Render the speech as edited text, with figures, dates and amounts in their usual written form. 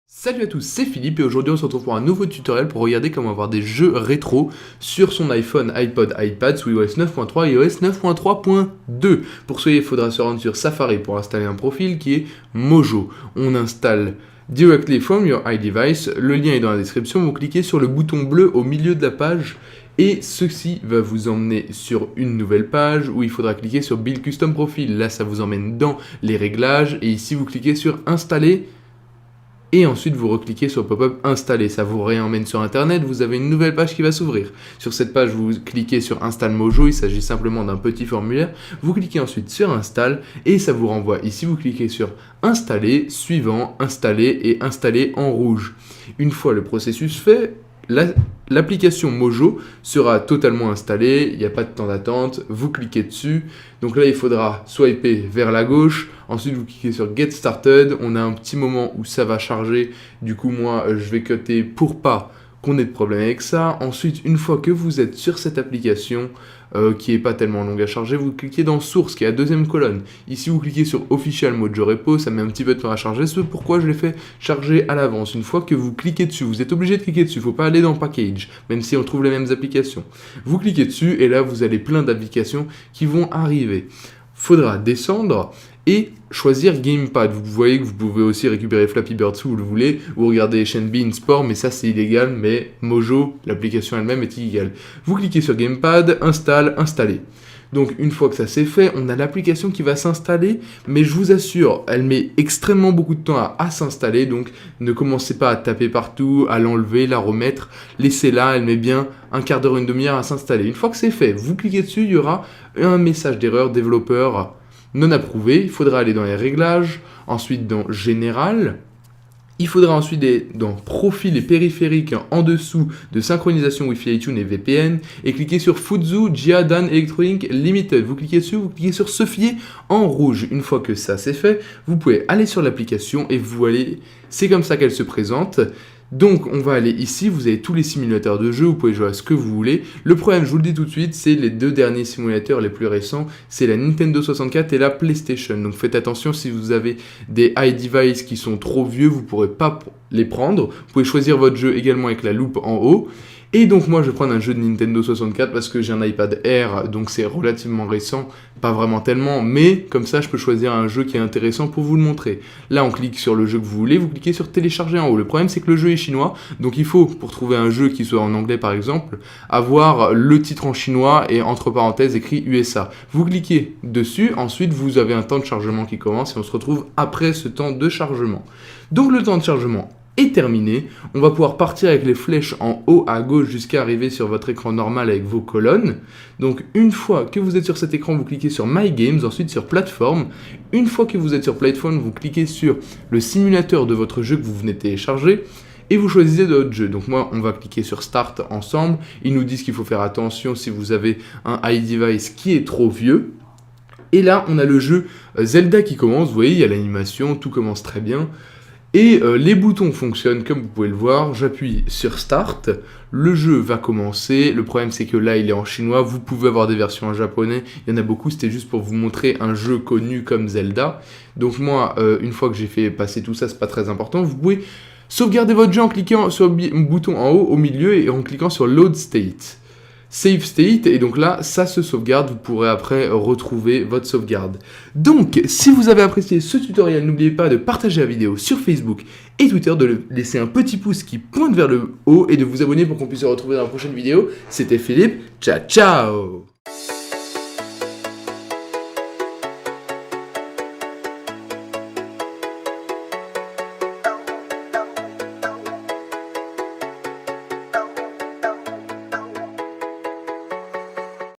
Salut à tous, c'est Philippe et aujourd'hui on se retrouve pour un nouveau tutoriel pour regarder comment avoir des jeux rétro sur son iPhone, iPod, iPad sous iOS 9.3 et iOS 9.3.2. Pour cela il faudra se rendre sur Safari pour installer un profil qui est Mojo. On installe Directly from your iDevice, le lien est dans la description, vous cliquez sur le bouton bleu au milieu de la page et ceci va vous emmener sur une nouvelle page où il faudra cliquer sur Build Custom Profile. Là ça vous emmène dans les réglages et ici vous cliquez sur Installer. Et ensuite, vous recliquez sur le pop-up Installer. Ça vous réemmène sur Internet. Vous avez une nouvelle page qui va s'ouvrir. Sur cette page, vous cliquez sur Install Mojo. Il s'agit simplement d'un petit formulaire. Vous cliquez ensuite sur Install et ça vous renvoie. Ici, vous cliquez sur Installer, suivant, Installer et Installer en rouge. Une fois le processus fait, l'application Mojo sera totalement installée, il n'y a pas de temps d'attente, vous cliquez dessus, donc là il faudra swiper vers la gauche, ensuite vous cliquez sur Get Started, on a un petit moment où ça va charger, du coup moi je vais cutter pour pas qu'on ait de problème avec ça. Ensuite une fois que vous êtes sur cette application qui n'est pas tellement longue à charger, vous cliquez dans Source qui est la deuxième colonne. Ici vous cliquez sur Official Mojo Repo, ça met un petit peu de temps à charger, c'est pourquoi je l'ai fait charger à l'avance. Une fois que vous cliquez dessus, vous êtes obligé de cliquer dessus, il ne faut pas aller dans Package, même si on trouve les mêmes applications. Vous cliquez dessus et là vous avez plein d'applications qui vont arriver. Faudra descendre et choisir Gamepad. Vous voyez que vous pouvez aussi récupérer Flappy Bird si vous le voulez, ou regarder chaîne Bean Sport, mais ça c'est illégal, mais Mojo, l'application elle-même est illégale. Vous cliquez sur Gamepad, Install, Installer. Donc une fois que ça c'est fait, on a l'application qui va s'installer, mais je vous assure, elle met extrêmement beaucoup de temps à s'installer, donc ne commencez pas à taper partout, à l'enlever, la remettre, laissez-la, elle met bien un quart d'heure, une demi-heure à s'installer. Une fois que c'est fait, vous cliquez dessus, il y aura un message d'erreur développeur non approuvé, il faudra aller dans les réglages, ensuite dans Général. Il faudra ensuite aller dans Profil et périphériques en dessous de synchronisation Wi-Fi, iTunes et VPN et cliquer sur Fuzhou Jiadan Electronic Limited. Vous cliquez dessus, vous cliquez sur se fier en rouge. Une fois que ça c'est fait, vous pouvez aller sur l'application et vous allez, c'est comme ça qu'elle se présente. Donc on va aller ici, vous avez tous les simulateurs de jeu, vous pouvez jouer à ce que vous voulez. Le problème, je vous le dis tout de suite, c'est les deux derniers simulateurs les plus récents, c'est la Nintendo 64 et la PlayStation. Donc faites attention, si vous avez des iDevice qui sont trop vieux, vous ne pourrez pas les prendre. Vous pouvez choisir votre jeu également avec la loupe en haut. Et donc moi je vais prendre un jeu de Nintendo 64 parce que j'ai un iPad Air, donc c'est relativement récent, pas vraiment tellement, mais comme ça je peux choisir un jeu qui est intéressant pour vous le montrer. Là on clique sur le jeu que vous voulez, vous cliquez sur télécharger en haut. Le problème c'est que le jeu est chinois, donc il faut, pour trouver un jeu qui soit en anglais par exemple, avoir le titre en chinois et entre parenthèses écrit USA. Vous cliquez dessus, ensuite vous avez un temps de chargement qui commence et on se retrouve après ce temps de chargement. Donc le temps de chargement est terminé, on va pouvoir partir avec les flèches en haut à gauche jusqu'à arriver sur votre écran normal avec vos colonnes. Donc une fois que vous êtes sur cet écran, vous cliquez sur My Games, ensuite sur Plateforme. Une fois que vous êtes sur Plateforme, vous cliquez sur le simulateur de votre jeu que vous venez de télécharger et vous choisissez votre jeu. Donc moi, on va cliquer sur Start ensemble. Ils nous disent qu'il faut faire attention si vous avez un iDevice qui est trop vieux. Et là, on a le jeu Zelda qui commence, vous voyez, il y a l'animation, tout commence très bien. Et les boutons fonctionnent comme vous pouvez le voir, j'appuie sur Start, le jeu va commencer, le problème c'est que là il est en chinois, vous pouvez avoir des versions en japonais, il y en a beaucoup, c'était juste pour vous montrer un jeu connu comme Zelda. Donc moi, une fois que j'ai fait passer tout ça, c'est pas très important, vous pouvez sauvegarder votre jeu en cliquant sur le bouton en haut, au milieu, et en cliquant sur Load State. Save State, et donc là, ça se sauvegarde, vous pourrez après retrouver votre sauvegarde. Donc, si vous avez apprécié ce tutoriel, n'oubliez pas de partager la vidéo sur Facebook et Twitter, de laisser un petit pouce qui pointe vers le haut et de vous abonner pour qu'on puisse se retrouver dans la prochaine vidéo. C'était Philippe, ciao ciao!